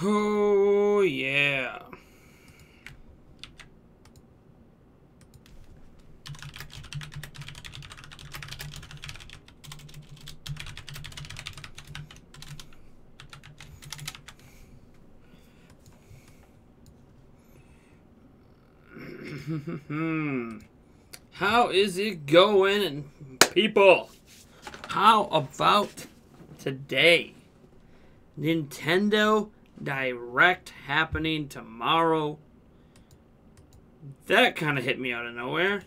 Oh, yeah. How is it going, people? How about today? Nintendo Direct happening tomorrow. That kind of hit me out of nowhere.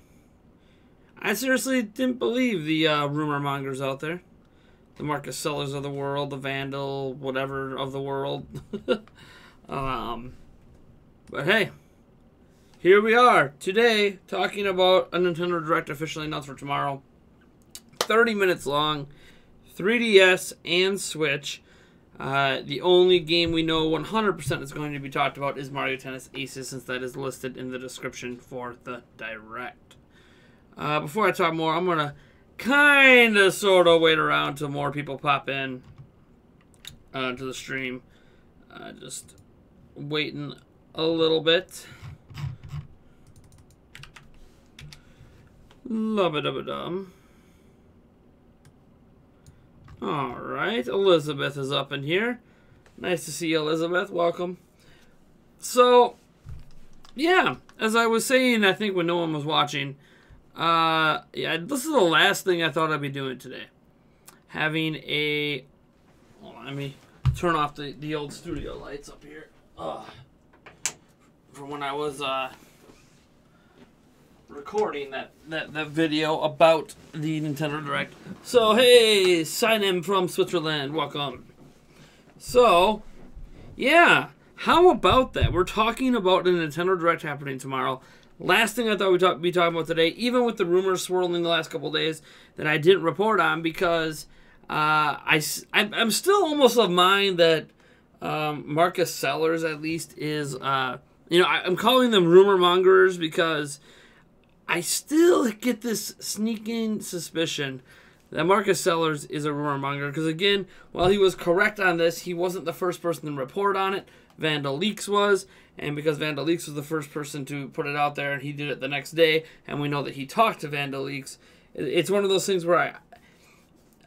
I seriously didn't believe the rumor mongers out there. The Marcus Sellers of the world, the Vandal, whatever of the world. But hey, here we are today talking about a Nintendo Direct officially announced for tomorrow. 30 minutes long, 3DS and Switch. The only game we know 100% is going to be talked about is Mario Tennis Aces, since that is listed in the description for the Direct. Before I talk more, I'm going to kind of sort of wait around till more people pop in to the stream. Just waiting a little bit. Lubba-dubba-dum. Alright, Elizabeth is up in here. Nice to see you, Elizabeth. Welcome. So, yeah, as I was saying, I think when no one was watching, yeah, this is the last thing I thought I'd be doing today. Having a... Hold on, let me turn off the old studio lights up here. From when I was recording that video about the Nintendo Direct. So, hey, sign in from Switzerland. Welcome. So, yeah, how about that? We're talking about the Nintendo Direct happening tomorrow. Last thing I thought we'd be talking about today, even with the rumors swirling the last couple of days that I didn't report on, because I'm still almost of mind that Marcus Sellers, at least, is, you know, I'm calling them rumor mongers because I still get this sneaking suspicion that Marcus Sellers is a rumor monger. Because, again, while he was correct on this, he wasn't the first person to report on it. Vandal Leaks was. And because Vandal Leaks was the first person to put it out there, and he did it the next day, and we know that he talked to Vandal Leaks, it's one of those things where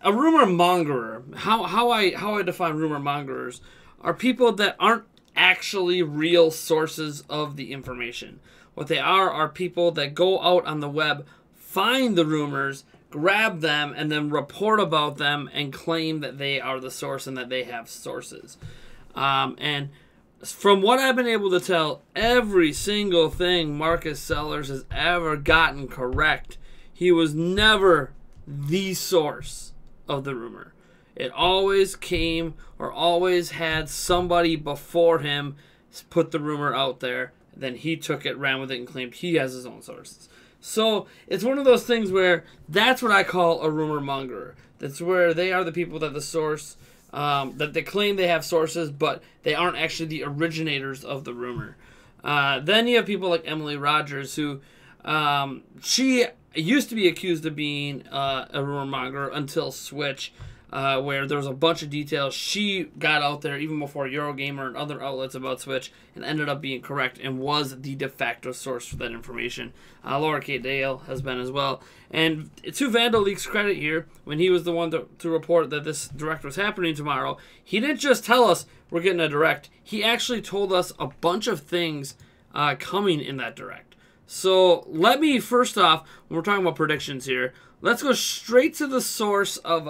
a rumor mongerer, how I define rumor mongerers, are people that aren't actually real sources of the information. What they are people that go out on the web, find the rumors, grab them, and then report about them and claim that they are the source and that they have sources. And from what I've been able to tell, every single thing Marcus Sellers has ever gotten correct, he was never the source of the rumor. It always came or always had somebody before him put the rumor out there. Then he took it, ran with it, and claimed he has his own sources. So it's one of those things where that's what I call a rumor monger. That's where they are the people that the source, that they claim they have sources, but they aren't actually the originators of the rumor. Then you have people like Emily Rogers, who she used to be accused of being a rumor monger until Switch. Where there was a bunch of details she got out there even before Eurogamer and other outlets about Switch, and ended up being correct and was the de facto source for that information. Laura Kate Dale has been as well. And to Vandal Leaks' credit here, when he was the one to report that this Direct was happening tomorrow, he didn't just tell us we're getting a Direct. He actually told us a bunch of things coming in that Direct. So let me, first off, when we're talking about predictions here, let's go straight to the source of...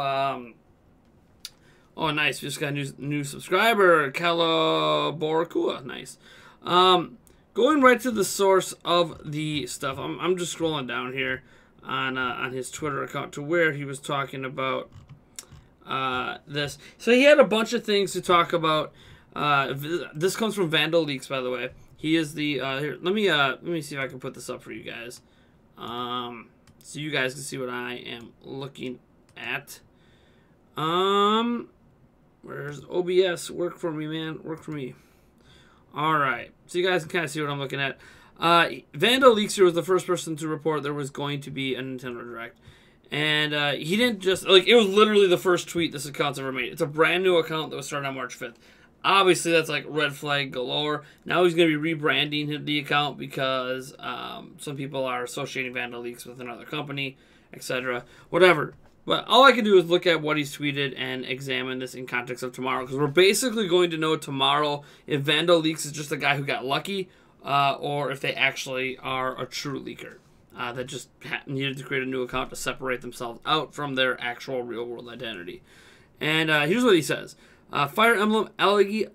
Oh, nice. We just got a new subscriber, Calaborcua. Nice. Going right to the source of the stuff. I'm just scrolling down here on his Twitter account to where he was talking about this. So he had a bunch of things to talk about. This comes from Vandal Leaks, by the way. He is the here. Let me see if I can put this up for you guys, so you guys can see what I am looking at. Where's OBS? Work for me, man. Work for me. Alright. So you guys can kind of see what I'm looking at. Vandal Leaks here was the first person to report there was going to be a Nintendo Direct. And he didn't just... Like, it was literally the first tweet this account's ever made. It's a brand new account that was started on March 5th. Obviously, that's like red flag galore. Now he's going to be rebranding the account because some people are associating Vandal Leaks with another company, etc. Whatever. But all I can do is look at what he's tweeted and examine this in context of tomorrow, because we're basically going to know tomorrow if Vandal Leaks is just a guy who got lucky, or if they actually are a true leaker that just needed to create a new account to separate themselves out from their actual real-world identity. And here's what he says. Fire Emblem Elegy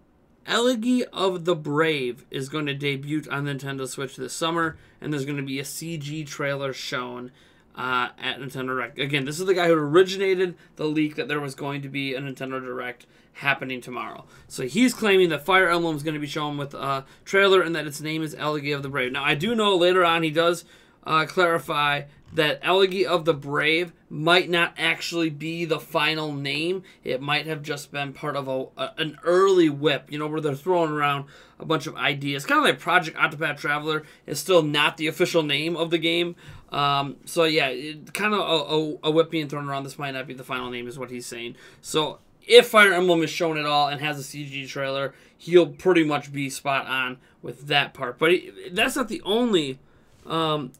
of the Brave is going to debut on Nintendo Switch this summer, and there's going to be a CG trailer shown at Nintendo Direct. Again, this is the guy who originated the leak that there was going to be a Nintendo Direct happening tomorrow. So he's claiming that Fire Emblem is going to be shown with a trailer and that its name is Elegy of the Brave. Now, I do know later on he does clarify that Elegy of the Brave might not actually be the final name. It might have just been part of an early whip, you know, where they're throwing around a bunch of ideas. Kind of like Project Octopath Traveler is still not the official name of the game. So yeah, kind of a whip being thrown around. This might not be the final name is what he's saying. So if Fire Emblem is shown at all and has a CG trailer, he'll pretty much be spot on with that part. But that's not the only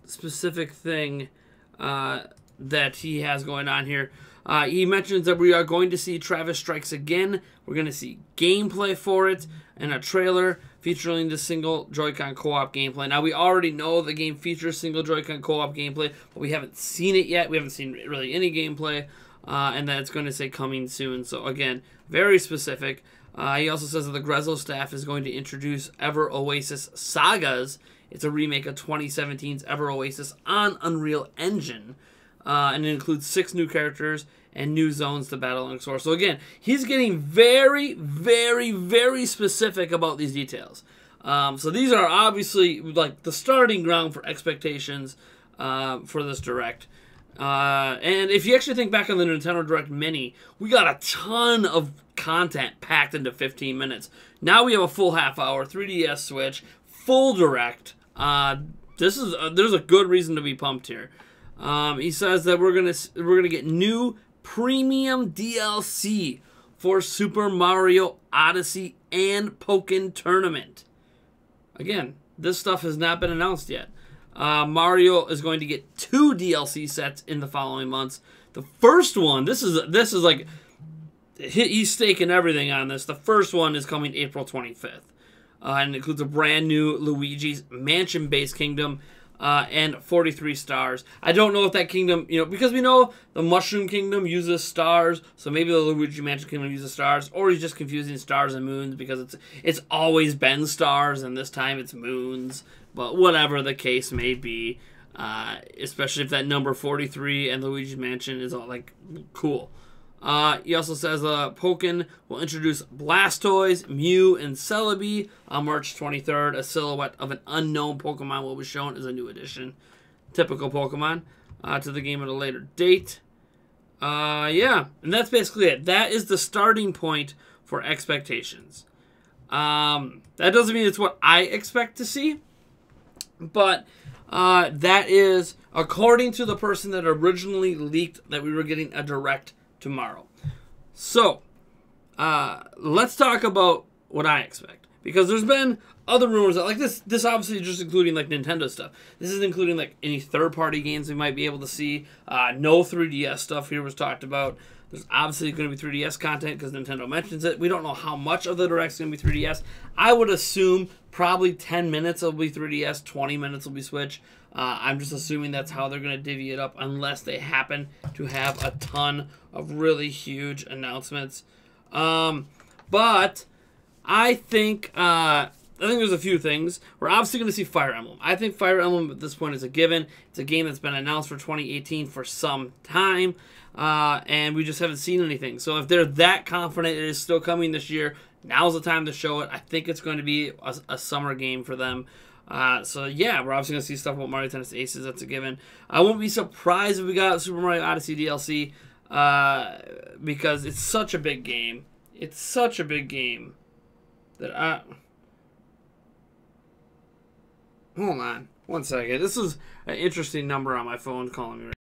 specific thing that he has going on here. He mentions that we are going to see Travis Strikes Again. We're going to see gameplay for it and a trailer featuring the single Joy-Con co-op gameplay. Now, we already know the game features single Joy-Con co-op gameplay, but we haven't seen it yet. We haven't seen really any gameplay, and that it's going to say coming soon. So, again, very specific. He also says that the Grezzo staff is going to introduce Ever Oasis Sagas. It's a remake of 2017's Ever Oasis on Unreal Engine. And it includes 6 new characters and new zones to battle and explore. So again, he's getting very, very, very specific about these details. So these are obviously like the starting ground for expectations for this Direct. And if you actually think back on the Nintendo Direct Mini, we got a ton of content packed into 15 minutes. Now we have a full half hour, 3DS Switch, full Direct. There's a good reason to be pumped here. He says that we're gonna get new premium DLC for Super Mario Odyssey and Pokken Tournament. Again, this stuff has not been announced yet. Mario is going to get 2 DLC sets in the following months. The first one, this is like he's staking everything on this. The first one is coming April 25th. And it includes a brand new Luigi's Mansion-based kingdom and 43 stars. I don't know if that kingdom, you know, because we know the Mushroom Kingdom uses stars, so maybe the Luigi Mansion Kingdom uses stars, or he's just confusing stars and moons because it's always been stars and this time it's moons. But whatever the case may be, especially if that number 43 and Luigi's Mansion is all like cool. He also says Pokken will introduce Blastoise, Mew, and Celebi on March 23rd. A silhouette of an unknown Pokemon will be shown as a new addition. Typical Pokemon to the game at a later date. Yeah, and that's basically it. That is the starting point for expectations. That doesn't mean it's what I expect to see, but that is according to the person that originally leaked that we were getting a Direct tomorrow. So, let's talk about what I expect. Because there's been other rumors that, like this obviously is just including like Nintendo stuff. This is including like any third-party games we might be able to see. No 3DS stuff here was talked about. There's obviously going to be 3DS content because Nintendo mentions it. We don't know how much of the Direct's going to be 3DS. I would assume probably 10 minutes will be 3DS, 20 minutes will be Switch. I'm just assuming that's how they're going to divvy it up unless they happen to have a ton of really huge announcements. But I think there's a few things. We're obviously going to see Fire Emblem. I think Fire Emblem at this point is a given. It's a game that's been announced for 2018 for some time, and we just haven't seen anything. So if they're that confident it is still coming this year, now's the time to show it. I think it's going to be a summer game for them. So yeah, we're obviously going to see stuff about Mario Tennis Aces. That's a given. I won't be surprised if we got Super Mario Odyssey DLC because it's such a big game. It's such a big game that hold on one second. This is an interesting number on my phone calling me right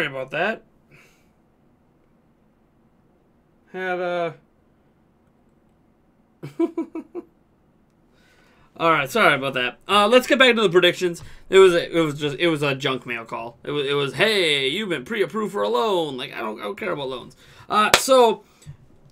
Sorry about that. Had a... All right, sorry about that. Let's get back to the predictions. It was a junk mail call. It was hey, you've been pre-approved for a loan. Like I don't care about loans. So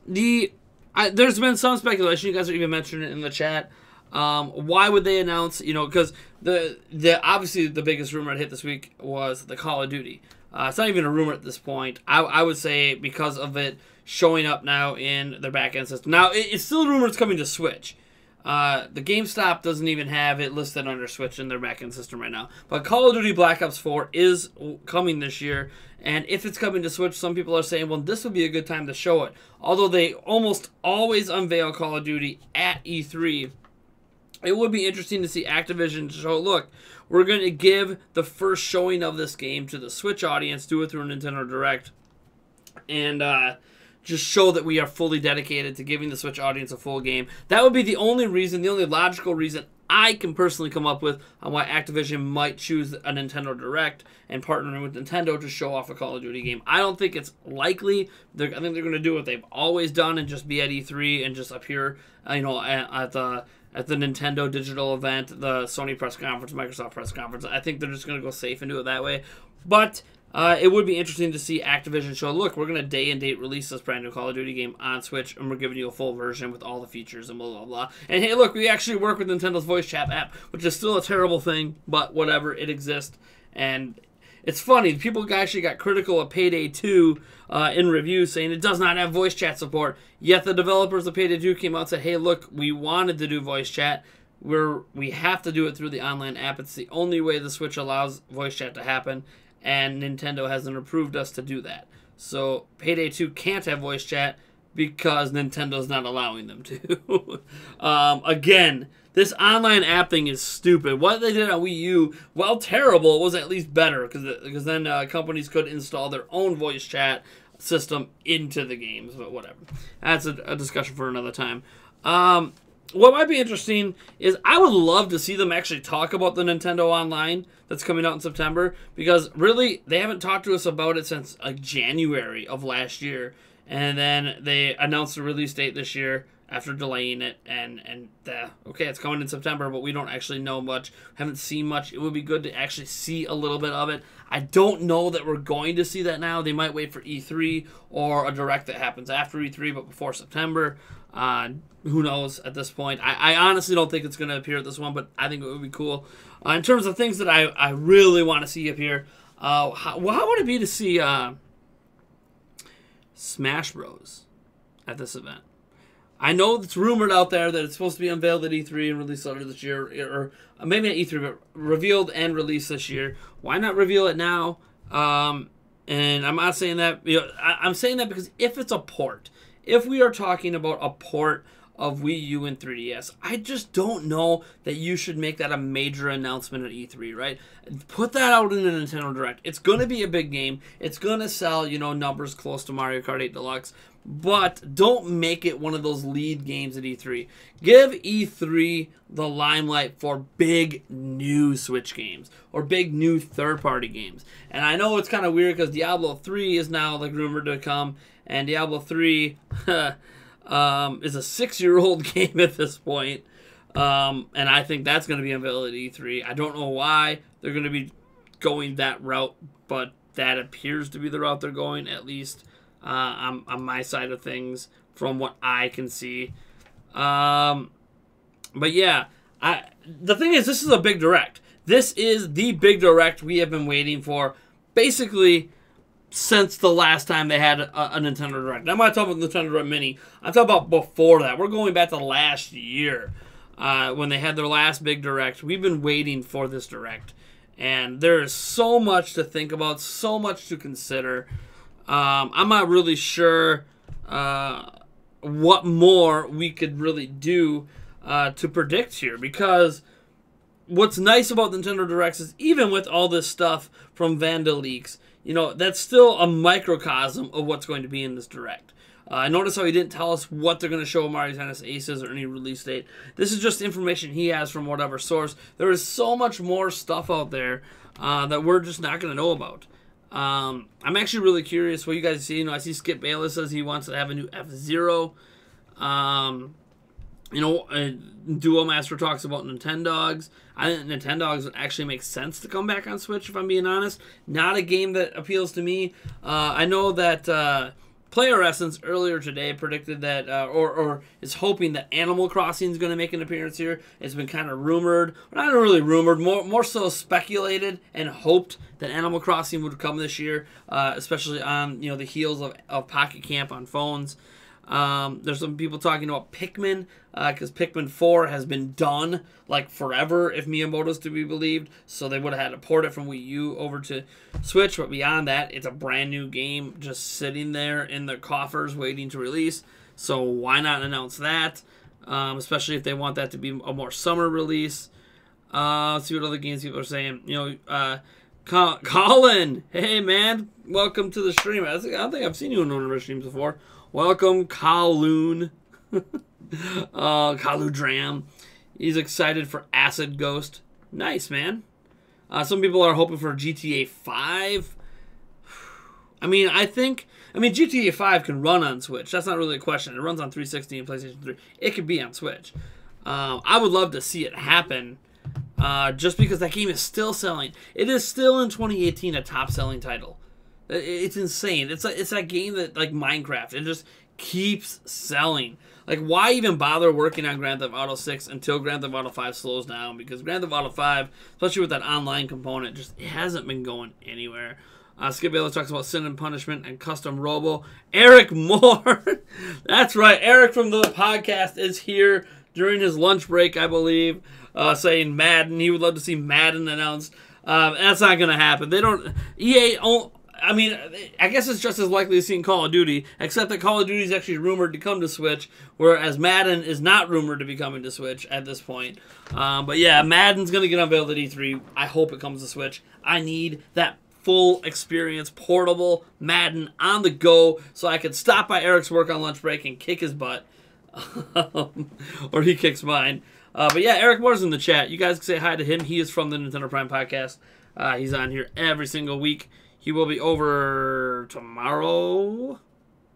there's been some speculation. You guys are even mentioning it in the chat. Why would they announce? You know, because the obviously the biggest rumor that hit this week was the Call of Duty. It's not even a rumor at this point. I would say because of it showing up now in their back-end system. Now it's still a rumor it's coming to Switch. The GameStop doesn't even have it listed under Switch in their backend system right now. But Call of Duty Black Ops 4 is coming this year. And if it's coming to Switch, some people are saying, well, this would be a good time to show it. Although they almost always unveil Call of Duty at E3, it would be interesting to see Activision show, look, we're going to give the first showing of this game to the Switch audience, do it through a Nintendo Direct, and just show that we are fully dedicated to giving the Switch audience a full game. That would be the only reason, the only logical reason I can personally come up with on why Activision might choose a Nintendo Direct and partnering with Nintendo to show off a Call of Duty game. I don't think it's likely. I think they're going to do what they've always done and just be at E3 and just appear, you know, at the Nintendo digital event, the Sony press conference, Microsoft press conference. I think they're just going to go safe and do it that way. But it would be interesting to see Activision show, look, we're going to day and date release this brand new Call of Duty game on Switch, and we're giving you a full version with all the features and blah, blah, blah. And hey, look, we actually work with Nintendo's voice chat app, which is still a terrible thing, but whatever, it exists. And it's funny, people actually got critical of Payday 2 in reviews, saying it does not have voice chat support. Yet the developers of Payday 2 came out and said, hey, look, we wanted to do voice chat. We have to do it through the online app. It's the only way the Switch allows voice chat to happen. And Nintendo hasn't approved us to do that. So Payday 2 can't have voice chat because Nintendo's not allowing them to. Again, this online app thing is stupid. What they did on Wii U, while terrible, it was at least better because then companies could install their own voice chat system into the games. But whatever. That's a discussion for another time. What might be interesting is I would love to see them actually talk about the Nintendo Online that's coming out in September, because really they haven't talked to us about it since like January of last year, and then they announced the release date this year after delaying it, and okay, it's coming in September, but we don't actually know much, haven't seen much. It would be good to actually see a little bit of it. I don't know that we're going to see that now. They might wait for E3 or a Direct that happens after E3 but before September. Who knows at this point. I honestly don't think it's going to appear at this one, but I think it would be cool. In terms of things that I really want to see up here, how would it be to see Smash Bros. At this event? I know it's rumored out there that it's supposed to be unveiled at E3 and released later this year, or maybe not E3, but revealed and released this year. Why not reveal it now? And I'm not saying that, you know, I'm saying that because if it's a port, if we are talking about a port of Wii U and 3DS, I just don't know that you should make that a major announcement at E3, right? Put that out in the Nintendo Direct. It's going to be a big game. It's going to sell, you know, numbers close to Mario Kart 8 Deluxe. But don't make it one of those lead games at E3. Give E3 the limelight for big new Switch games or big new third-party games. And I know it's kind of weird because Diablo 3 is now like rumored to come, and Diablo 3 is a 6-year-old game at this point. And I think that's going to be unveiled at E3. I don't know why they're going to be going that route, but that appears to be the route they're going, at least on my side of things from what I can see. But yeah, the thing is, this is a big Direct. This is the big Direct we have been waiting for basically since the last time they had a Nintendo Direct. I'm not talking about Nintendo Direct Mini. I'm talking about before that. We're going back to last year when they had their last big Direct. We've been waiting for this Direct. And there is so much to think about, so much to consider. I'm not really sure what more we could really do to predict here, because what's nice about Nintendo Directs is even with all this stuff from VandaLeaks, you know, that's still a microcosm of what's going to be in this Direct. Notice how he didn't tell us what they're going to show Mario Tennis Aces or any release date. This is just information he has from whatever source. There is so much more stuff out there that we're just not going to know about. I'm actually really curious what you guys see. I see Skip Bayless says he wants to have a new F-Zero. Duo Master talks about Nintendogs. I think Nintendogs would actually make sense to come back on Switch, if I'm being honest. Not a game that appeals to me. I know that Player Essence earlier today predicted that, or is hoping that Animal Crossing is going to make an appearance here. It's been kind of rumored, not really rumored, more so speculated and hoped that Animal Crossing would come this year, especially on the heels of Pocket Camp on phones. There's some people talking about Pikmin, because Pikmin 4 has been done like forever, if Miyamoto's to be believed. So they would have had to port it from Wii U over to Switch. But beyond that, it's a brand new game just sitting there in their coffers waiting to release. So why not announce that? Especially if they want that to be a more summer release. Let's see what other games people are saying. Colin, hey man, welcome to the stream. I don't think I've seen you in one of our streams before. Welcome, Kowloon. Kaludram. He's excited for Acid Ghost. Nice, man. Some people are hoping for GTA 5. I mean, GTA 5 can run on Switch. That's not really a question. It runs on 360 and PlayStation 3. It could be on Switch. I would love to see it happen, just because that game is still selling. It is still in 2018 a top-selling title. It's insane. It's that game that, like Minecraft, it just keeps selling. Like, why even bother working on Grand Theft Auto 6 until Grand Theft Auto 5 slows down? Because Grand Theft Auto 5, especially with that online component, it hasn't been going anywhere. Skip Bayless talks about Sin and Punishment and Custom Robo. Eric Moore. That's right. Eric from the podcast is here during his lunch break, I believe, saying Madden. He would love to see Madden announced. That's not going to happen. They don't... I guess it's just as likely as seeing Call of Duty, except that Call of Duty is actually rumored to come to Switch, whereas Madden is not rumored to be coming to Switch at this point. But yeah, Madden's going to get unveiled at E3. I hope it comes to Switch. I need that full experience, portable Madden on the go, so I could stop by Eric's work on lunch break and kick his butt. Or he kicks mine. But yeah, Eric Moore's in the chat. You guys can say hi to him. He is from the Nintendo Prime Podcast. He's on here every single week. He will be over tomorrow.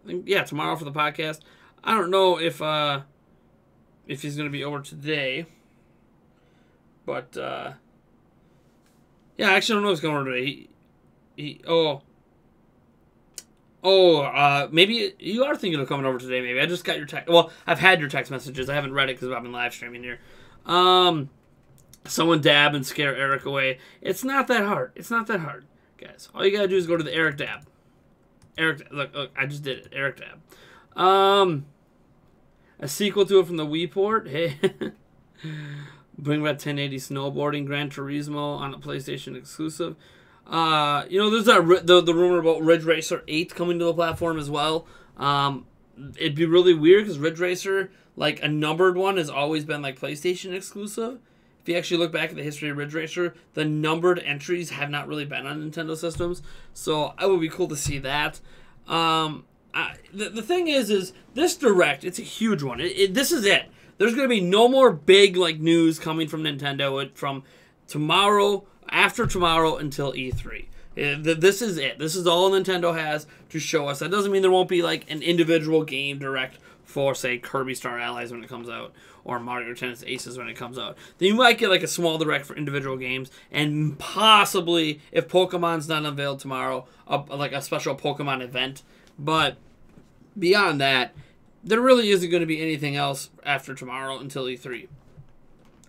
Yeah, tomorrow for the podcast. I don't know if he's going to be over today. But, yeah, I actually don't know if he's going over today. Maybe you are thinking of coming over today, maybe. I just got your text. Well, I've had your text messages. I haven't read it because I've been live streaming here. Someone dab and scare Eric away. It's not that hard. It's not that hard. Guys, all you gotta do is go to the Eric Dab. Look, I just did it. Eric Dab. A sequel to it from the Wii port. Hey, bring back 1080 snowboarding, Gran Turismo on a PlayStation exclusive. There's the rumor about Ridge Racer 8 coming to the platform as well. It'd be really weird because Ridge Racer, like a numbered one, has always been like PlayStation exclusive. If you actually look back at the history of Ridge Racer, the numbered entries have not really been on Nintendo systems. So it would be cool to see that. The thing is this Direct, it's a huge one. This is it. There's going to be no more big news coming from Nintendo from tomorrow, after tomorrow, until E3. This is it. This is all Nintendo has to show us. That doesn't mean there won't be an individual game Direct for, say, Kirby Star Allies when it comes out, or Mario Tennis Aces when it comes out. Then you might get a small Direct for individual games, and possibly, if Pokemon's not unveiled tomorrow, a special Pokemon event. But beyond that, there really isn't going to be anything else after tomorrow until E3.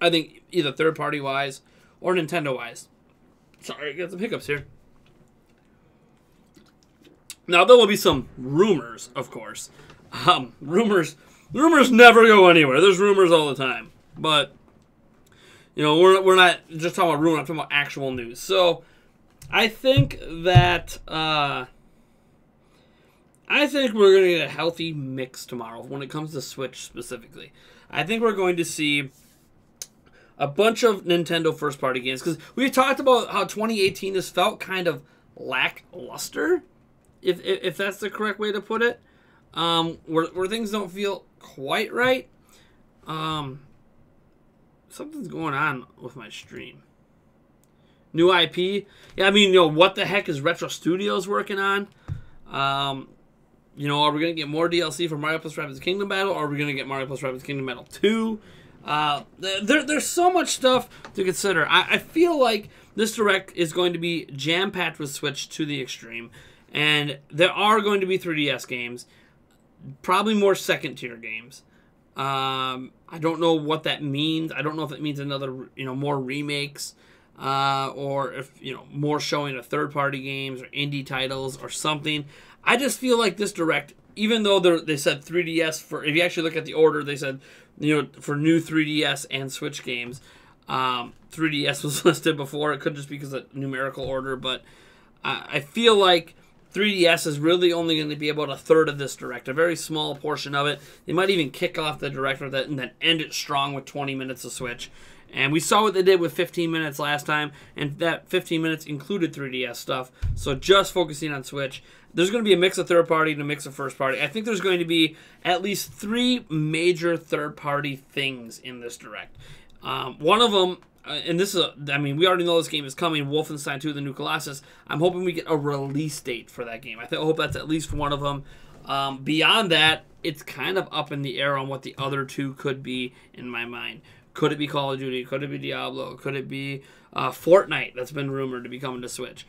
I think either third-party wise or Nintendo wise. Sorry, I got some hiccups here. Now there will be some rumors, of course. Rumors never go anywhere. There's rumors all the time. But, we're not just talking about rumors, I'm talking about actual news. So, I think that, we're going to get a healthy mix tomorrow when it comes to Switch specifically. I think we're going to see a bunch of Nintendo first-party games. Because we've talked about how 2018 has felt kind of lackluster, if that's the correct way to put it. Where things don't feel quite right. Something's going on with my stream. New IP. Yeah, I mean, you know, what the heck is Retro Studios working on? You know, are we going to get more DLC for Mario plus Rabbids Kingdom Battle, or are we going to get Mario plus Rabbids Kingdom Battle 2? There's so much stuff to consider. I feel like this Direct is going to be jam-packed with Switch to the extreme, and there are going to be 3DS games, probably more second-tier games. I don't know what that means. I don't know if it means another, you know, more remakes, or if, you know, more showing of third-party games or indie titles or something. I just feel like this Direct, even though they said 3DS for, if you actually look at the order, they said, you know, for new 3DS and Switch games, 3DS was listed before. It could just be because of numerical order, but I feel like 3DS is really only going to be about a third of this Direct, a very small portion of it. They might even kick off the Direct with it and then end it strong with 20 minutes of Switch. And we saw what they did with 15 minutes last time, and that 15 minutes included 3DS stuff. So just focusing on Switch. There's going to be a mix of third-party and a mix of first-party. I think there's going to be at least 3 major third-party things in this Direct. One of them, and this is, I mean, we already know this game is coming, Wolfenstein 2, The New Colossus. I'm hoping we get a release date for that game. I hope that's at least one of them. Beyond that, it's kind of up in the air on what the other 2 could be in my mind. Could it be Call of Duty? Could it be Diablo? Could it be Fortnite that's been rumored to be coming to Switch?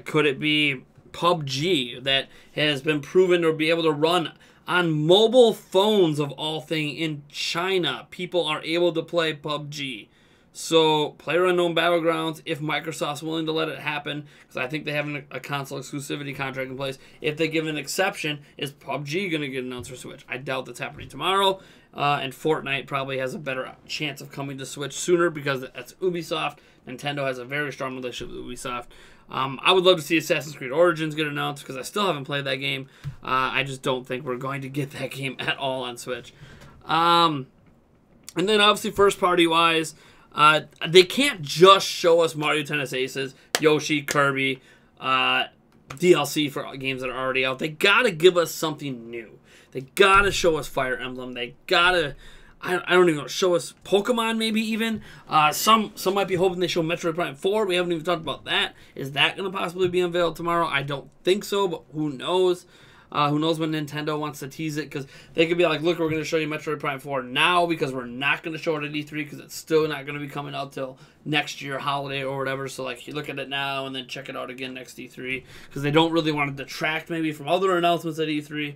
Could it be PUBG that has been proven to be able to run on mobile phones of all things in China? People are able to play PUBG. So, PlayerUnknown Battlegrounds, if Microsoft's willing to let it happen, because I think they have a console exclusivity contract in place, if they give an exception, is PUBG going to get announced for Switch? I doubt that's happening tomorrow. And Fortnite probably has a better chance of coming to Switch sooner because that's Ubisoft. Nintendo has a very strong relationship with Ubisoft. I would love to see Assassin's Creed Origins get announced because I still haven't played that game. I just don't think we're going to get that game at all on Switch. And then obviously first-party wise, they can't just show us Mario Tennis Aces, Yoshi, Kirby, DLC for games that are already out. They gotta give us something new. They gotta show us Fire Emblem. They gotta, I don't even know, show us Pokemon maybe even. Some might be hoping they show Metroid Prime 4. We haven't even talked about that. Is that going to possibly be unveiled tomorrow? I don't think so, but who knows? Who knows when Nintendo wants to tease it, because they could be like, look, we're going to show you Metroid Prime 4 now because we're not going to show it at E3 because it's still not going to be coming out till next year, holiday or whatever. So, like, you look at it now and then check it out again next E3 because they don't really want to detract maybe from other announcements at E3.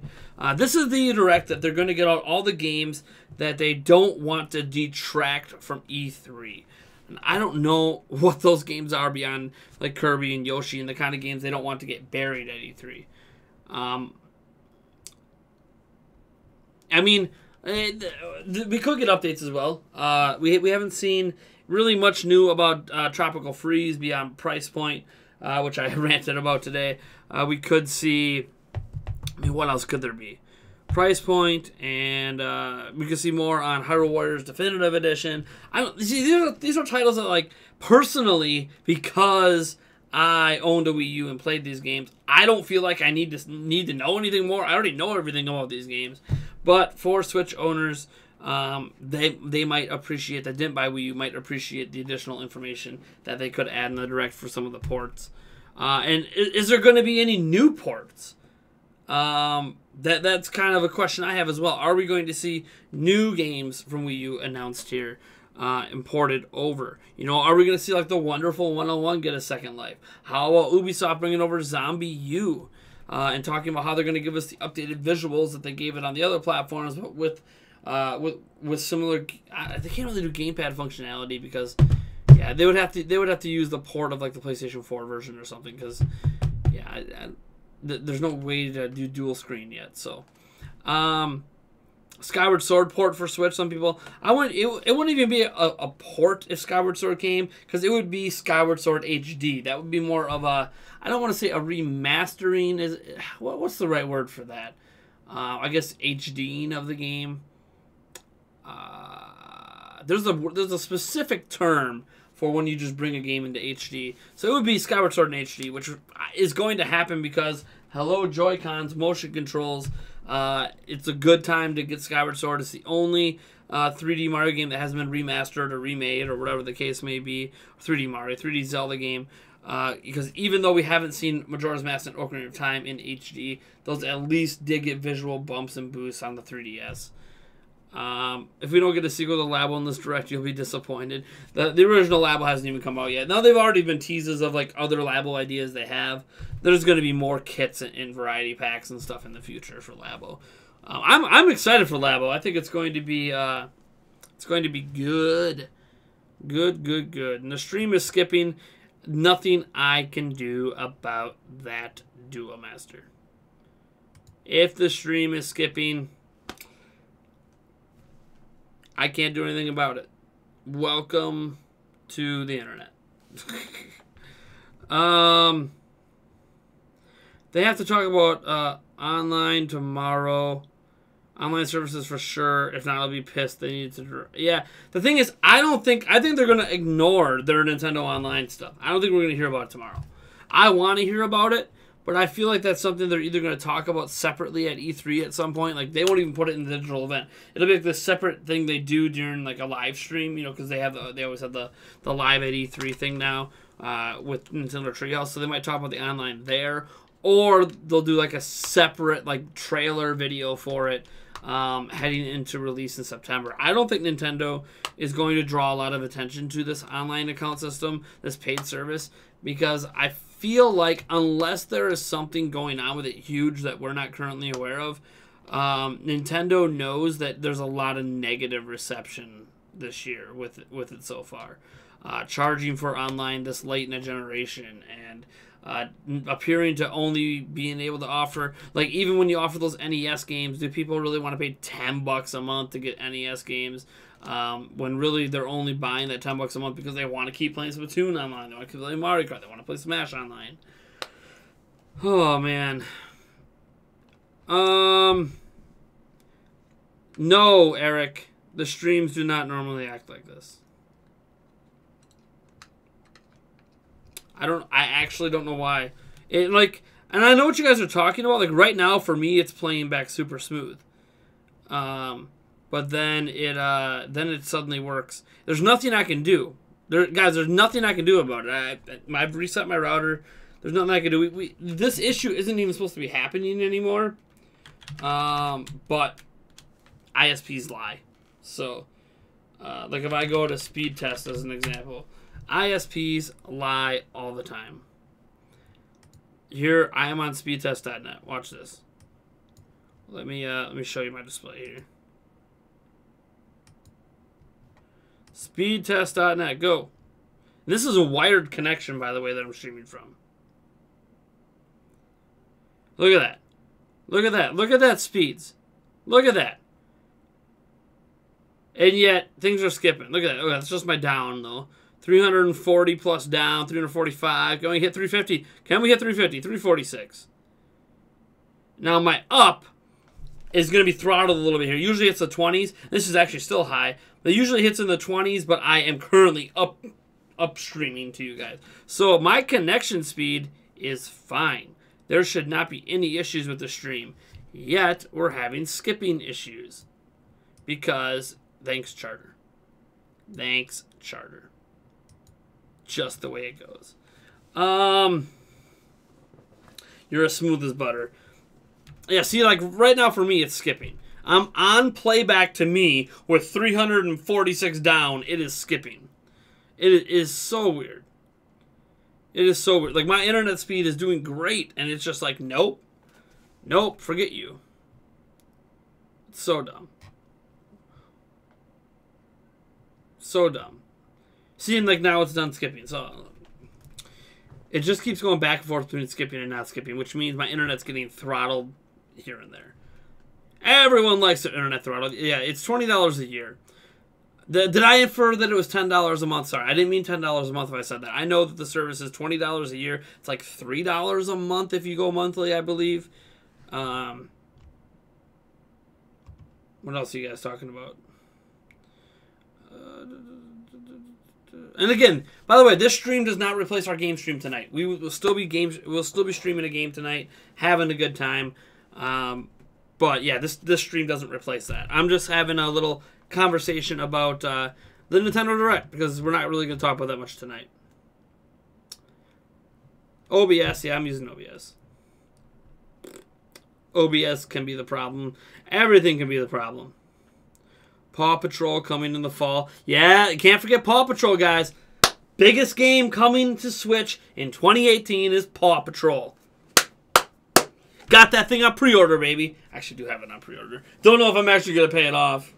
This is the Direct that they're going to get out all the games that they don't want to detract from E3. And I don't know what those games are beyond, like, Kirby and Yoshi and the kind of games they don't want to get buried at E3. I mean, we could get updates as well. We haven't seen really much new about Tropical Freeze beyond price point, which I ranted about today. We could see, I mean, what else could there be? Price point, and we could see more on Hyrule Warriors Definitive Edition. I don't see these are titles that, like, personally, because I owned a Wii U and played these games, I don't feel like I need to know anything more. I already know everything about these games. But for Switch owners, they might appreciate, that didn't buy Wii U, might appreciate the additional information that they could add in the Direct for some of the ports. And is there going to be any new ports? That's kind of a question I have as well. Are we going to see new games from Wii U announced here, imported over? You know, are we going to see, like, the Wonderful 101 get a second life? How about Ubisoft bringing over Zombie U? And talking about how they're going to give us the updated visuals that they gave it on the other platforms, but with similar. They can't really do gamepad functionality because, yeah, they would have to use the port of, like, the PlayStation 4 version or something, because, yeah, there's no way to do dual screen yet. So, Skyward Sword port for Switch. Some people, it wouldn't even be a port if Skyward Sword came, because it would be Skyward Sword HD. That would be more of a, I don't want to say a remastering. What's the right word for that? I guess HDing of the game. There's a specific term for when you just bring a game into HD. So it would be Skyward Sword in HD, which is going to happen because, hello, Joy-Cons, motion controls. It's a good time to get Skyward Sword. It's the only 3D Mario game that hasn't been remastered or remade or whatever the case may be. 3D Mario, 3D Zelda game. Because even though we haven't seen Majora's Mask and Ocarina of Time in HD, those at least did get visual bumps and boosts on the 3DS. If we don't get a sequel to Labo in this direct, you'll be disappointed. The original Labo hasn't even come out yet. Now, they've already been teases of like other Labo ideas they have. There's going to be more kits and variety packs and stuff in the future for Labo. I'm excited for Labo. I think it's going to be good. Good. And the stream is skipping. Nothing I can do about that, Duo Master. If the stream is skipping, I can't do anything about it. Welcome to the internet. They have to talk about online tomorrow. Online services for sure. If not, I'll be pissed. They need to... Yeah. The thing is, I think they're going to ignore their Nintendo Online stuff. I don't think we're going to hear about it tomorrow. I want to hear about it, but I feel like that's something they're either going to talk about separately at E3 at some point. Like, they won't even put it in the digital event. It'll be like this separate thing they do during, like, a live stream, you know, because they always have the live at E3 thing now with Nintendo Treehouse, so they might talk about the online there, or they'll do, like, a separate, like, trailer video for it heading into release in September. I don't think Nintendo is going to draw a lot of attention to this online account system, this paid service, because I feel like unless there is something going on with it huge that we're not currently aware of, Nintendo knows that there's a lot of negative reception this year with it so far. Charging for online this late in a generation and appearing to only being able to offer, like, even when you offer those NES games, do people really want to pay $10 a month to get NES games? When really they're only buying that $10 a month because they want to keep playing Splatoon online, they want to keep playing Mario Kart, they want to play Smash online. Oh man. No, Eric, the streams do not normally act like this. I actually don't know why. And I know what you guys are talking about. Like, right now, for me, it's playing back super smooth. But then it suddenly works. There's nothing I can do. Guys, there's nothing I can do about it. I've reset my router. There's nothing I can do. This issue isn't even supposed to be happening anymore. But ISPs lie. So, like if I go to speed test as an example, ISPs lie all the time. Here, I am on speedtest.net. Watch this. Let me show you my display here. Speedtest.net, go. This is a wired connection, by the way, that I'm streaming from. Look at that. Look at that. Look at that speeds. Look at that. And yet, things are skipping. Look at that. Oh, that's just my down, though. 340 plus down, 345. Can we hit 350? Can we hit 350? 346. Now my up is going to be throttled a little bit here. Usually it's the 20s. This is actually still high. It usually hits in the 20s, but I am currently upstreaming to you guys. So my connection speed is fine. There should not be any issues with the stream. Yet we're having skipping issues. Because thanks, Charter. Thanks, Charter. Just the way it goes. You're as smooth as butter. Yeah, see, like, right now for me, it's skipping. I'm on playback to me with 346 down. It is skipping. It is so weird. It is so weird. Like, my internet speed is doing great, and it's just like, nope. Nope, forget you. It's so dumb. So dumb. Seeing like now it's done skipping, so it just keeps going back and forth between skipping and not skipping, which means my internet's getting throttled here and there. Everyone likes their internet throttled. Yeah, it's $20 a year. Did I infer that it was $10 a month? Sorry, I didn't mean $10 a month if I said that. I know that the service is $20 a year. It's like $3 a month if you go monthly, I believe. What else are you guys talking about? And again, by the way, this stream does not replace our game stream tonight. We will still be streaming a game tonight, having a good time. But yeah, this stream doesn't replace that. I'm just having a little conversation about the Nintendo Direct because we're not really going to talk about that much tonight. OBS, yeah, I'm using OBS. OBS can be the problem. Everything can be the problem. Paw Patrol coming in the fall. Yeah, you can't forget Paw Patrol, guys. Biggest game coming to Switch in 2018 is Paw Patrol. Got that thing on pre-order, baby. Actually do have it on pre-order. Don't know if I'm actually going to pay it off.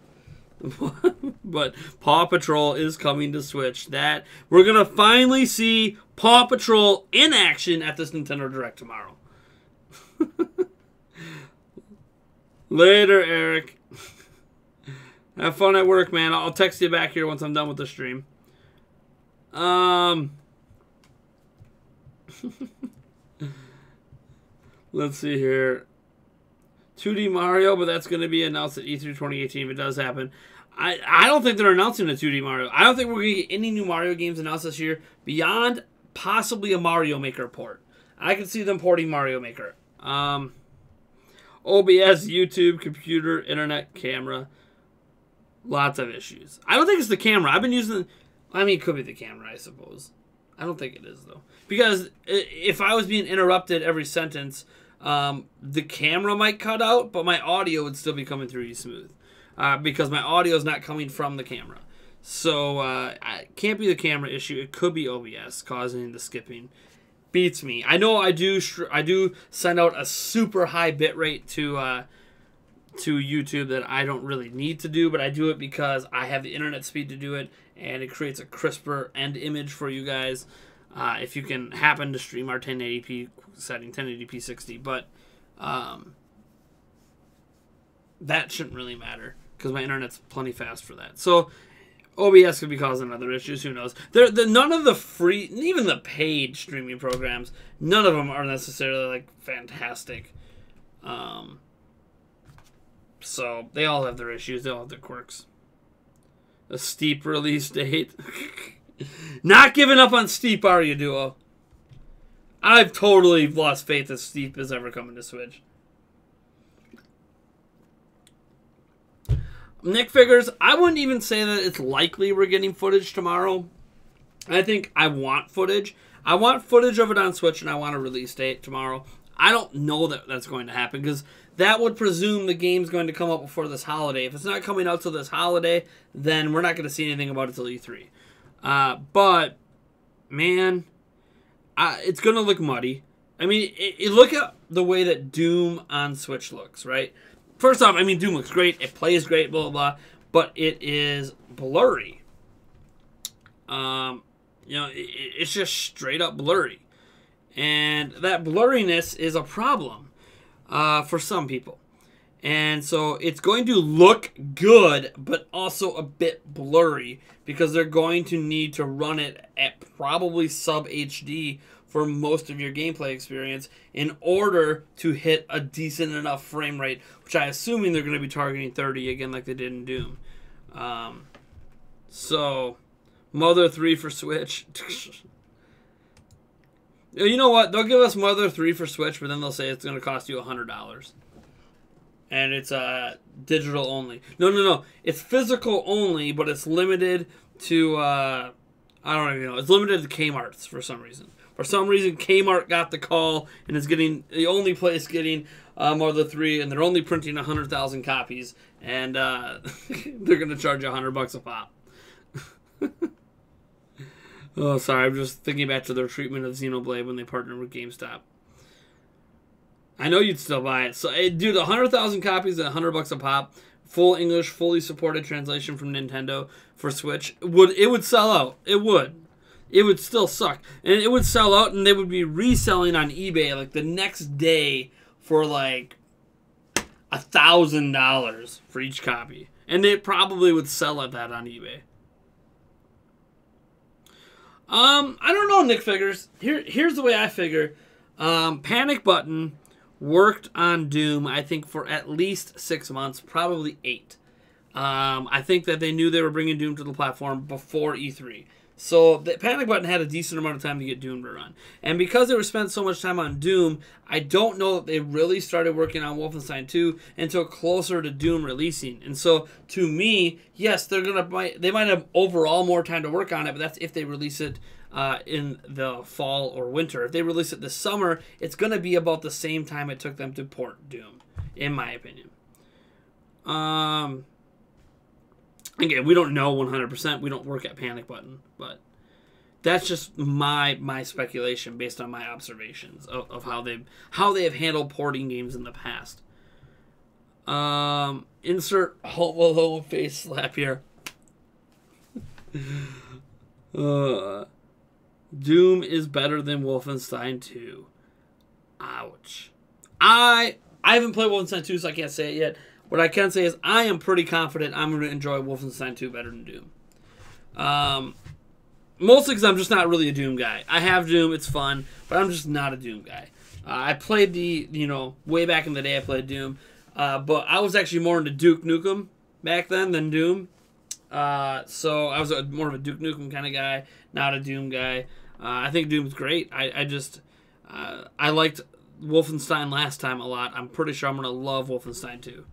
But Paw Patrol is coming to Switch. That we're going to finally see Paw Patrol in action at this Nintendo Direct tomorrow. Later, Eric. Have fun at work, man. I'll text you back here once I'm done with the stream. Let's see here. 2D Mario, but that's going to be announced at E3 2018 if it does happen. I don't think they're announcing a 2D Mario. I don't think we're going to get any new Mario games announced this year beyond possibly a Mario Maker port. I can see them porting Mario Maker. OBS, YouTube, computer, internet, camera. Lots of issues. I don't think it's the camera. I've been using... I mean, it could be the camera, I suppose. I don't think it is, though. Because if I was being interrupted every sentence, the camera might cut out, but my audio would still be coming through smooth. Because my audio is not coming from the camera. So, it can't be the camera issue. It could be OBS causing the skipping. Beats me. I know I do send out a super high bitrate to YouTube that I don't really need to do, but I do it because I have the internet speed to do it, and it creates a crisper end image for you guys if you can happen to stream our 1080p setting, 1080p 60, but that shouldn't really matter because my internet's plenty fast for that. So OBS could be causing other issues. Who knows? None of the free, even the paid streaming programs, none of them are necessarily like fantastic. So they all have their issues. They all have their quirks. A Steep release date. Not giving up on Steep, are you, Duo? I've totally lost faith that Steep is ever coming to Switch. Nick figures, I wouldn't even say that it's likely we're getting footage tomorrow. I think I want footage. I want footage of it on Switch, and I want a release date tomorrow. I don't know that that's going to happen, because that would presume the game's going to come out before this holiday. If it's not coming out till this holiday, then we're not going to see anything about it till E3. But, man, it's going to look muddy. I mean, look at the way that Doom on Switch looks, right? First off, I mean, Doom looks great. It plays great, blah, blah, blah. But it is blurry. It's just straight up blurry. And that blurriness is a problem for some people. And so it's going to look good, but also a bit blurry, because they're going to need to run it at probably sub HD for most of your gameplay experience in order to hit a decent enough frame rate, which I assuming they're going to be targeting 30 again like they did in Doom. So, Mother 3 for Switch. You know what? They'll give us Mother 3 for Switch, but then they'll say it's going to cost you $100. And it's digital only. No. It's physical only, but it's limited to, I don't even know. It's limited to Kmart's for some reason. For some reason, Kmart got the call and is getting the only place getting Mother 3, and they're only printing 100,000 copies, and they're going to charge you $100 a pop. Oh, sorry, I'm just thinking back to their treatment of Xenoblade when they partnered with GameStop. I know you'd still buy it. So, dude, 100,000 copies at $100 a pop, full English, fully supported translation from Nintendo for Switch, it would sell out. It would. It would still suck. And it would sell out, and they would be reselling on eBay like the next day for like $1,000 for each copy. And it probably would sell at that on eBay. I don't know, Nick figures. Here's the way I figure. Panic Button worked on Doom, I think, for at least 6 months, probably 8. I think that they knew they were bringing Doom to the platform before E3. So the Panic Button had a decent amount of time to get Doom to run. And because they were spent so much time on Doom, I don't know that they really started working on Wolfenstein 2 until closer to Doom releasing. And so to me, yes, they might have overall more time to work on it, but that's if they release it in the fall or winter. If they release it this summer, it's going to be about the same time it took them to port Doom, in my opinion. Again, we don't know 100%. We don't work at Panic Button, but that's just my speculation based on my observations of how they have handled porting games in the past. Insert Home face slap here. Doom is better than Wolfenstein 2. Ouch. I haven't played Wolfenstein 2, so I can't say it yet. What I can say is I am pretty confident I'm going to enjoy Wolfenstein 2 better than Doom. Mostly because I'm just not really a Doom guy. I have Doom, it's fun, but I'm just not a Doom guy. I played way back in the day I played Doom, but I was actually more into Duke Nukem back then than Doom. So I was more of a Duke Nukem kind of guy, not a Doom guy. I think Doom's great. I liked Wolfenstein last time a lot. I'm pretty sure I'm going to love Wolfenstein 2.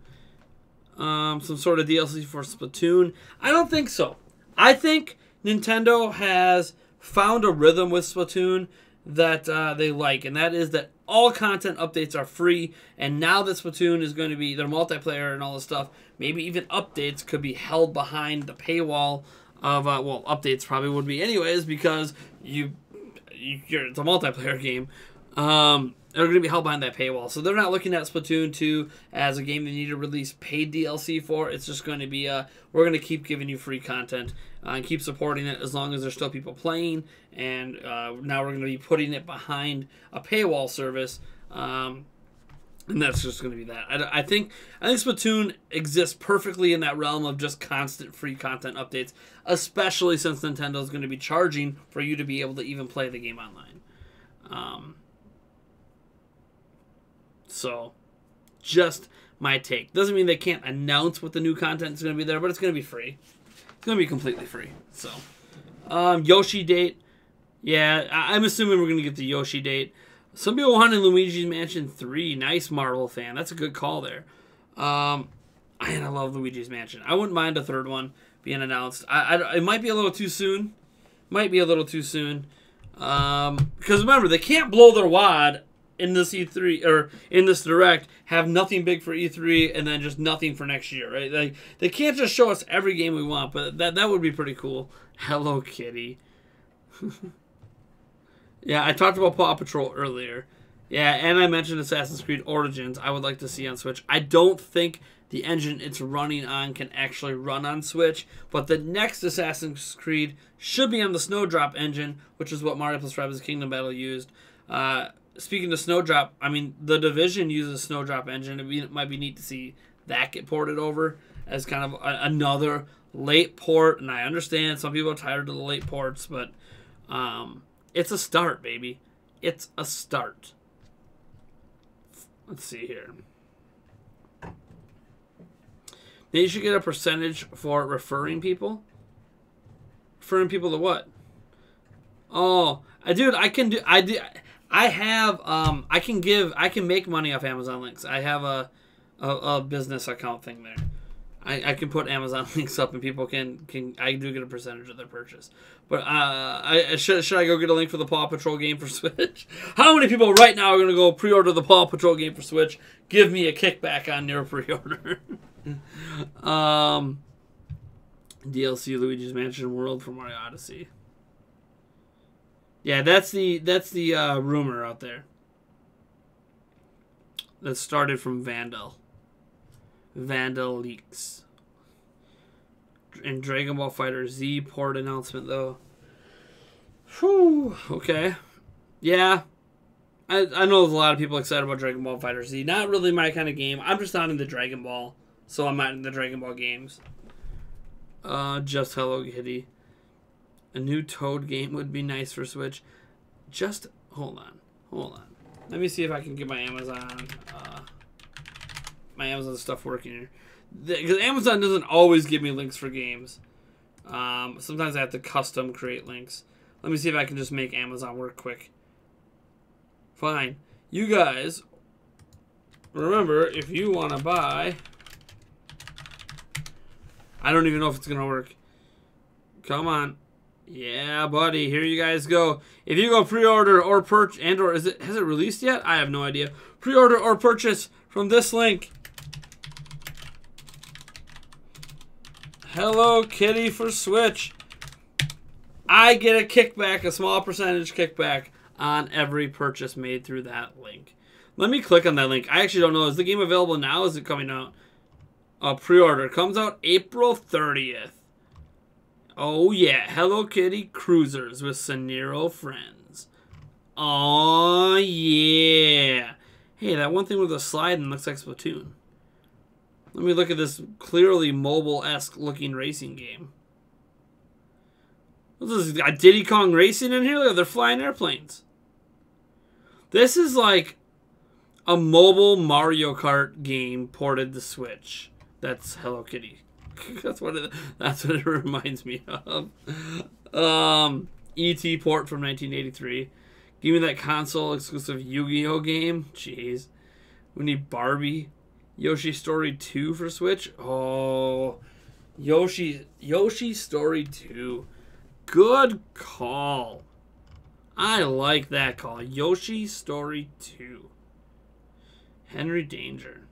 Some sort of DLC for Splatoon? I don't think so. I think Nintendo has found a rhythm with Splatoon that they like, and that is that all content updates are free, and now that Splatoon is going to be their multiplayer and all this stuff, maybe even updates could be held behind the paywall of, updates probably would be anyways, because it's a multiplayer game. They're going to be held behind that paywall. So they're not looking at Splatoon 2 as a game they need to release paid DLC for. It's just going to be, we're going to keep giving you free content and keep supporting it as long as there's still people playing. And now we're going to be putting it behind a paywall service. And that's just going to be that. I think Splatoon exists perfectly in that realm of just constant free content updates, especially since Nintendo is going to be charging for you to be able to even play the game online. So, just my take. Doesn't mean they can't announce what the new content is going to be there, but it's going to be free. It's going to be completely free. So, Yoshi date. Yeah, I'm assuming we're going to get the Yoshi date. Some people wanted Luigi's Mansion 3. Nice, Marvel fan. That's a good call there. I love Luigi's Mansion. I wouldn't mind a third one being announced. It might be a little too soon. Because remember, they can't blow their wad in this E3 or in this Direct, have nothing big for E3 and then just nothing for next year, right? Like they can't just show us every game we want, but that would be pretty cool. Hello Kitty. Yeah, I talked about Paw Patrol earlier. Yeah, and I mentioned Assassin's Creed Origins I would like to see on Switch. I don't think the engine it's running on can actually run on Switch, but the next Assassin's Creed should be on the Snowdrop engine, which is what Mario + Rabbids Kingdom Battle used. Speaking of Snowdrop, I mean, The Division uses Snowdrop engine. It might be neat to see that get ported over as kind of another late port. And I understand some people are tired of the late ports, but it's a start, baby. It's a start. Let's see here. They should get a percentage for referring people. Referring people to what? Oh, dude, I can make money off Amazon links. I have a business account thing there. I can put Amazon links up and people I do get a percentage of their purchase. But should I go get a link for the Paw Patrol game for Switch? How many people right now are going to go pre-order the Paw Patrol game for Switch? Give me a kickback on your pre-order. DLC Luigi's Mansion World for Mario Odyssey. Yeah, that's the rumor out there. That started from Vandal. Vandal leaks. And Dragon Ball Fighter Z port announcement though. Whew. Okay. Yeah. I know there's a lot of people excited about Dragon Ball Fighter Z. Not really my kind of game. I'm just not into Dragon Ball. So I'm not in the Dragon Ball games. Just Hello Kitty. A new Toad game would be nice for Switch. Just hold on. Let me see if I can get my Amazon stuff working here. Because Amazon doesn't always give me links for games. Sometimes I have to custom create links. Let me see if I can just make Amazon work quick. Fine. You guys, remember, if you want to buy... I don't even know if it's going to work. Come on. Yeah, buddy. Here you guys go. If you go pre-order or purchase, and/or has it released yet? I have no idea. Pre-order or purchase from this link. Hello Kitty for Switch. I get a kickback, a small percentage kickback on every purchase made through that link. Let me click on that link. I actually don't know. Is the game available now? Is it coming out? Pre-order. Comes out April 30th. Oh yeah. Hello Kitty Cruisers with Saniro Friends. Oh yeah. Hey, that one thing with the sliding looks like Splatoon. Let me look at this clearly mobile-esque looking racing game. This is got Diddy Kong Racing in here. Look, they're flying airplanes. This is like a mobile Mario Kart game ported to Switch. That's Hello Kitty. That's what it reminds me of. E.T. port from 1983. Give me that console exclusive Yu-Gi-Oh game. Jeez. We need Barbie. Yoshi Story 2 for Switch. Oh, Yoshi Story 2. Good call. I like that call. Yoshi Story 2. Henry Danger.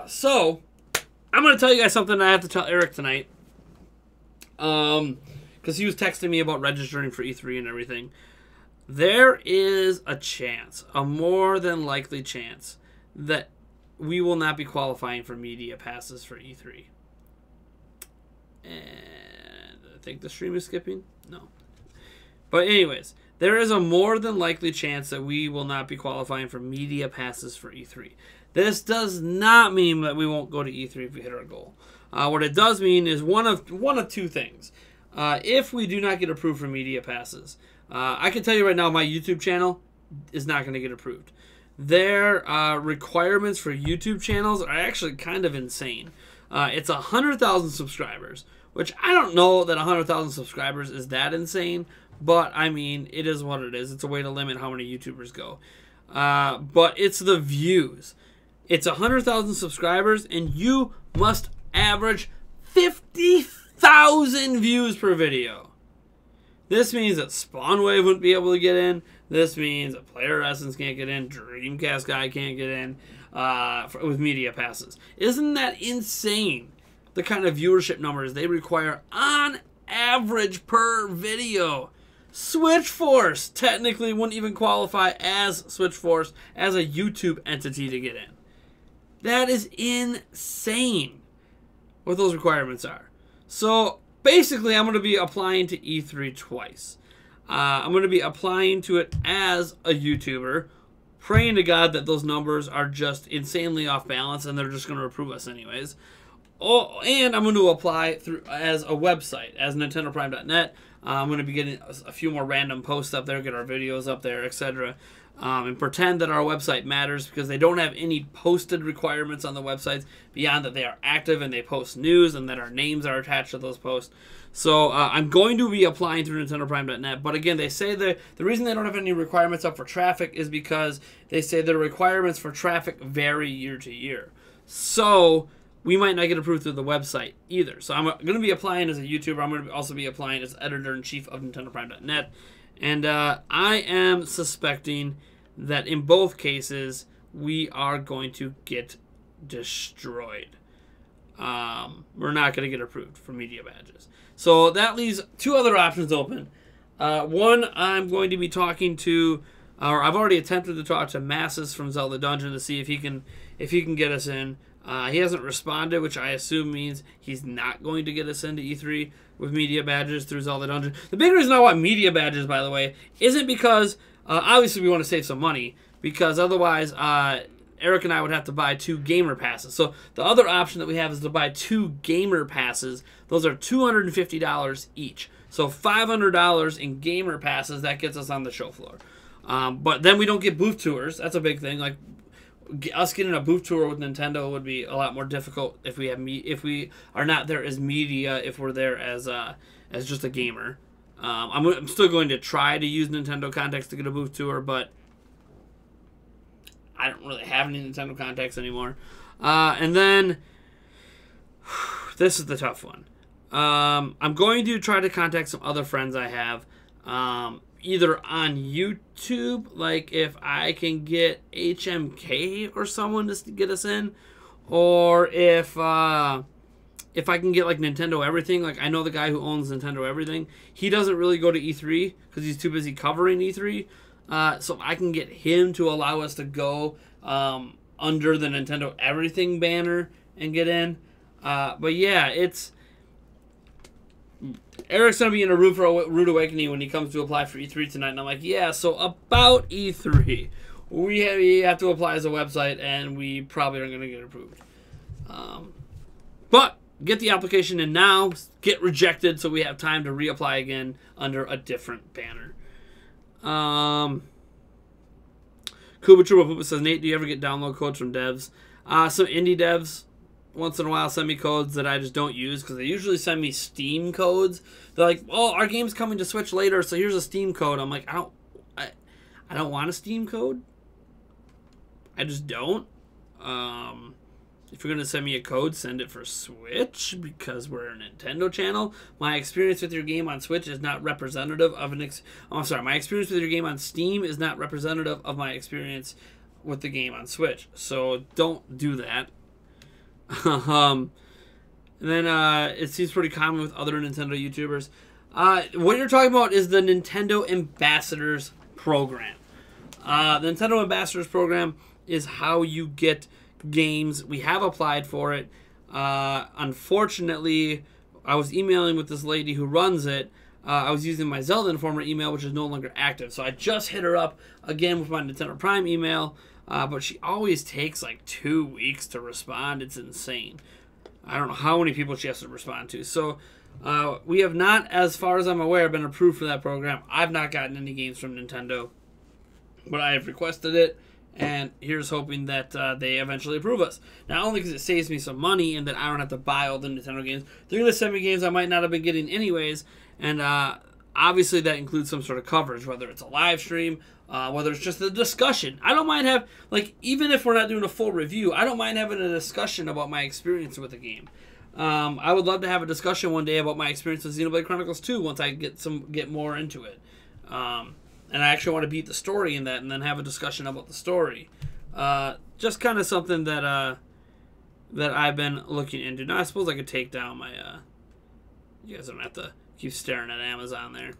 So, I'm going to tell you guys something I have to tell Eric tonight. Because he was texting me about registering for E3 and everything. There is a chance, a more than likely chance, that we will not be qualifying for media passes for E3. And I think the stream is skipping. No. But anyways, there is a more than likely chance that we will not be qualifying for media passes for E3. This does not mean that we won't go to E3 if we hit our goal. What it does mean is one of two things. If we do not get approved for media passes, I can tell you right now my YouTube channel is not going to get approved. Their requirements for YouTube channels are actually kind of insane. It's 100,000 subscribers, which I don't know that 100,000 subscribers is that insane, but I mean, it is what it is. It's a way to limit how many YouTubers go. But it's the views. It's 100,000 subscribers, and you must average 50,000 views per video. This means that Spawnwave wouldn't be able to get in. This means that Player Essence can't get in. Dreamcast Guy can't get in with media passes. Isn't that insane? The kind of viewership numbers they require on average per video. Switchforce technically wouldn't even qualify as Switchforce as a YouTube entity to get in. That is insane what those requirements are. So basically, I'm going to be applying to E3 twice. I'm going to be applying to it as a YouTuber, praying to God that those numbers are just insanely off balance and they're just going to approve us anyways. Oh, and I'm going to apply through as a website, as NintendoPrime.net. I'm going to be getting a few more random posts up there, get our videos up there, etc. And pretend that our website matters because they don't have any posted requirements on the websites beyond that they are active and they post news and that our names are attached to those posts. So I'm going to be applying through NintendoPrime.net. But again, they say the reason they don't have any requirements up for traffic is because they say the requirements for traffic vary year to year. So we might not get approved through the website either. So I'm going to be applying as a YouTuber. I'm going to also be applying as editor-in-chief of NintendoPrime.net. And I am suspecting that in both cases, we are going to get destroyed. We're not going to get approved for media badges. So that leaves two other options open. One, I'm going to be talking to, or I've already attempted to talk to Masses from Zelda Dungeon to see if he can get us in. He hasn't responded, which I assume means he's not going to get us into E3 with media badges through Zelda Dungeon. The big reason I want media badges, by the way, isn't because obviously we want to save some money, because otherwise Eric and I would have to buy 2 gamer passes. So the other option that we have is to buy 2 gamer passes. Those are $250 each. So $500 in gamer passes, that gets us on the show floor. But then we don't get booth tours. That's a big thing. Like, us getting a booth tour with Nintendo would be a lot more difficult if we are not there as media, if we're there as just a gamer. I'm still going to try to use Nintendo contacts to get a booth tour, but I don't really have any Nintendo contacts anymore. And then this is the tough one. I'm going to try to contact some other friends I have, either on YouTube, like if I can get HMK or someone to get us in, or if I can get like Nintendo Everything. Like I know the guy who owns Nintendo Everything. He doesn't really go to E3 because he's too busy covering E3. So I can get him to allow us to go under the Nintendo Everything banner and get in. But yeah, Eric's going to be in a rude awakening when he comes to apply for E3 tonight. And I'm like, yeah, so about E3, we have to apply as a website, and we probably aren't going to get approved. But get the application in now, get rejected so we have time to reapply again under a different banner. Kuba Chuba Poopa says, Nate, do you ever get download codes from devs? Some indie devs once in a while send me codes that I just don't use because they usually send me Steam codes. They're like, oh, our game's coming to Switch later, so here's a Steam code. I'm like, I don't want a Steam code. I just don't. If you're going to send me a code, send it for Switch because we're a Nintendo channel. My experience with your game on Switch is not representative of my experience with your game on Steam is not representative of my experience with the game on Switch. So don't do that. And then it seems pretty common with other Nintendo YouTubers. What you're talking about is the Nintendo Ambassadors Program. The Nintendo Ambassadors Program is how you get games. We have applied for it. Unfortunately, I was emailing with this lady who runs it. I was using my Zelda Informer email, which is no longer active. So I just hit her up again with my Nintendo Prime email. But she always takes like 2 weeks to respond. It's insane. I don't know how many people she has to respond to. So we have not, as far as I'm aware, been approved for that program. I've not gotten any games from Nintendo, but I have requested it. And here's hoping that they eventually approve us. Not only because it saves me some money and that I don't have to buy all the Nintendo games, they're going to send me games I might not have been getting anyways. And obviously that includes some sort of coverage, whether it's a live stream, whether it's just a discussion. I don't mind even if we're not doing a full review, I don't mind having a discussion about my experience with the game. I would love to have a discussion one day about my experience with Xenoblade Chronicles 2 once I get more into it. And I actually want to beat the story in that and then have a discussion about the story. Just kind of something that I've been looking into. Now, I suppose I could take down my... you guys don't have to keep staring at Amazon there.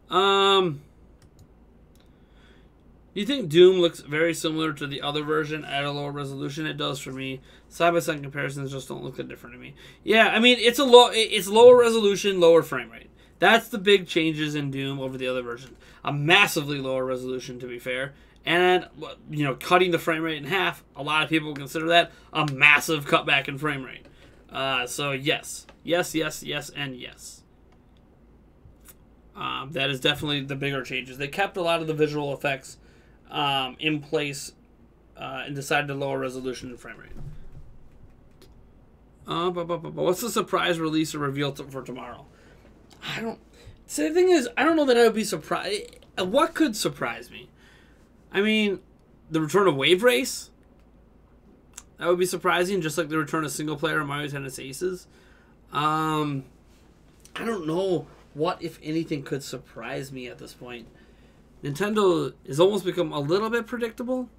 Do you think Doom looks very similar to the other version at a lower resolution? It does for me. Side-by-side comparisons just don't look that different to me. Yeah, I mean, it's lower resolution, lower frame rate. That's the big changes in Doom over the other version. A massively lower resolution, to be fair. And, cutting the frame rate in half, a lot of people consider that a massive cutback in frame rate. So, yes. Yes, yes, yes, and yes. That is definitely the bigger changes. They kept a lot of the visual effects in place and decided to lower resolution and frame rate. What's the surprise release or reveal for tomorrow? The thing is, I don't know that I would be surprised. What could surprise me? I mean, the return of Wave Race? That would be surprising, just like the return of single-player Mario Tennis Aces. I don't know what, if anything, could surprise me at this point. Nintendo has almost become a little bit predictable.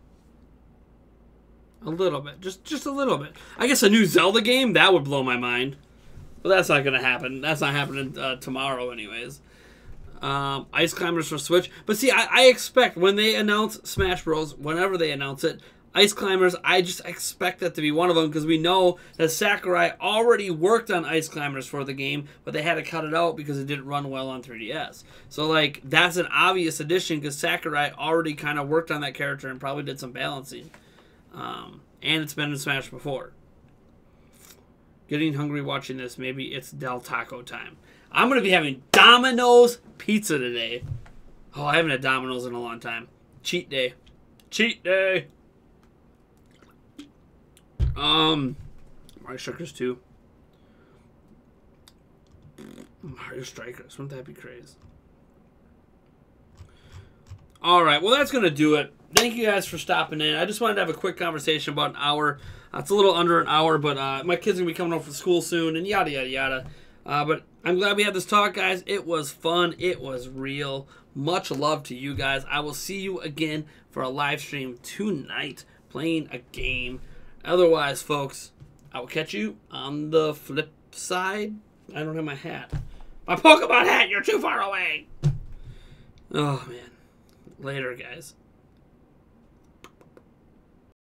A little bit. Just a little bit. I guess a new Zelda game? That would blow my mind. But that's not going to happen. That's not happening tomorrow anyways. Ice Climbers for Switch. But see, I expect when they announce Smash Bros., whenever they announce it, Ice Climbers, I just expect that to be one of them because we know that Sakurai already worked on Ice Climbers for the game, but they had to cut it out because it didn't run well on 3DS. So, that's an obvious addition because Sakurai already kind of worked on that character and probably did some balancing. And it's been in Smash before. Getting hungry watching this. Maybe it's Del Taco time. I'm going to be having Domino's pizza today. Oh, I haven't had Domino's in a long time. Cheat day. Cheat day. Mario Strikers 2. Mario Strikers. Wouldn't that be crazy? Alright, well that's going to do it. Thank you guys for stopping in. I just wanted to have a quick conversation about an hour. It's a little under an hour, but my kids are going to be coming home from school soon, and yada, yada, yada. But I'm glad we had this talk, guys. It was fun. It was real. Much love to you guys. I will see you again for a live stream tonight, playing a game. Otherwise, folks, I will catch you on the flip side. I don't have my hat. My Pokemon hat! You're too far away! Oh, man. Later, guys.